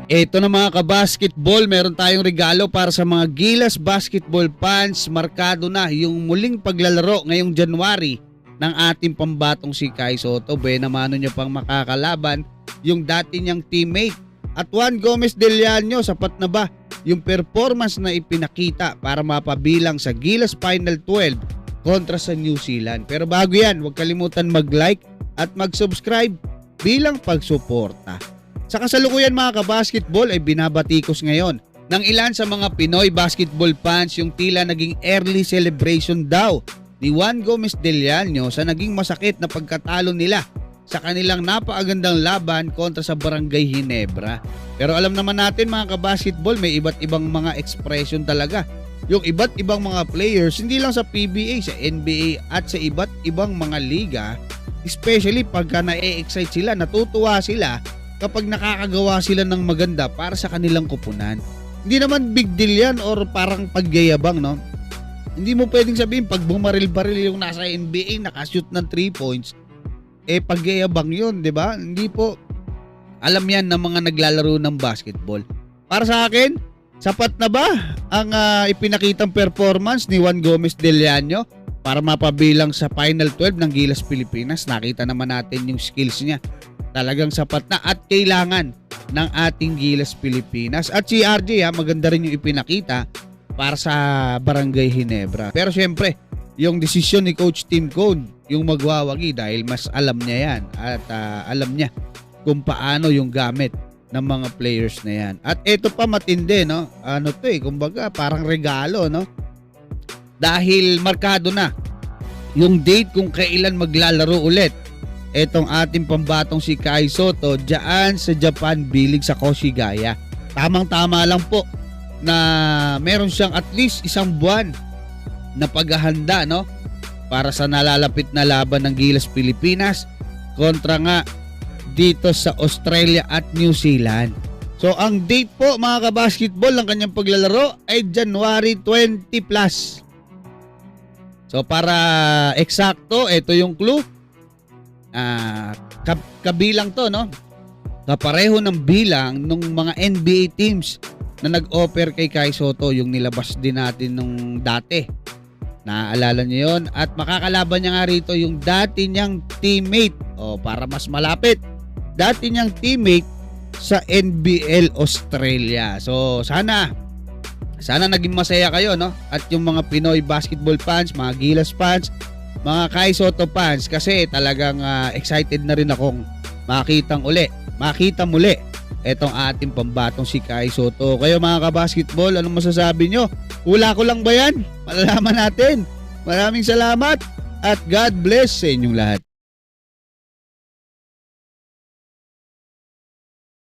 Eto na mga kabasketball, meron tayong regalo para sa mga Gilas basketball fans. Markado na yung muling paglalaro ngayong January ng ating pambatong si Kai Sotto. Benamano niya pang makakalaban yung dati niyang teammate. At Juan Gomez Del Llano, sapat na ba yung performance na ipinakita para mapabilang sa Gilas Final 12 kontra sa New Zealand? Pero bago yan, huwag kalimutan mag-like at mag-subscribe bilang pagsuporta. Sa kasalukuyan mga kabasketball ay binabatikos ngayon ng ilan sa mga Pinoy basketball fans yung tila naging early celebration daw ni Juan Gomez Del Llano sa naging masakit na pagkatalo nila sa kanilang napakagandang laban kontra sa Barangay Ginebra. Pero alam naman natin mga kabasketball, may iba't ibang mga expression talaga. Yung iba't ibang mga players, hindi lang sa PBA, sa NBA at sa iba't ibang mga liga, especially pagka na-excite sila, natutuwa sila kapag nakakagawa sila ng maganda para sa kanilang kupunan. Hindi naman big deal yan or parang pagyayabang, no? Hindi mo pwedeng sabihin pag bumaril-baril yung nasa NBA, nakashoot ng 3 points, pagyayabang yun, di ba? Hindi po. Alam yan ng mga naglalaro ng basketball. Para sa akin, sapat na ba ang ipinakitang performance ni Juan Gomez Del Llano para mapabilang sa Final 12 ng Gilas Pilipinas? Nakita naman natin yung skills niya. Talagang sapat na at kailangan ng ating Gilas Pilipinas. At si RJ maganda rin yung ipinakita para sa Barangay Ginebra. Pero syempre, yung desisyon ni Coach Tim Cone, yung magwawagi dahil mas alam niya yan at alam niya kung paano yung gamit ng mga players na yan. At ito pa matindi, no? Kumbaga parang regalo, no? Dahil markado na yung date kung kailan maglalaro ulit etong ating pambatong si Kai Sotto diyan sa Japan Bilig sa Koshigaya. Tamang-tama lang po na meron siyang at least isang buwan na paghahanda, no? Para sa nalalapit na laban ng Gilas Pilipinas kontra nga dito sa Australia at New Zealand. So ang date po mga kabasketball ng kanyang paglalaro ay January 20 plus. So para eksakto, ito yung clue. Kabilang to, no? Kapareho ng bilang ng mga NBA teams na nag-offer kay Kai Sotto, yung nilabas din natin nung dati. Naaalala niyo yun? At makakalaban niya nga rito yung dati niyang teammate. Para mas malapit, dati niyang teammate sa NBL Australia. So sana naging masaya kayo, no? At yung mga Pinoy basketball fans, mga Gilas fans, mga Kai Sotto fans, kasi talagang excited na rin akong makita muli etong ating pambatong si Kai Sotto. Kayo mga kabasketball, anong masasabi nyo? Hula ko lang ba yan? Malalaman natin. Maraming salamat at God bless sa inyong lahat.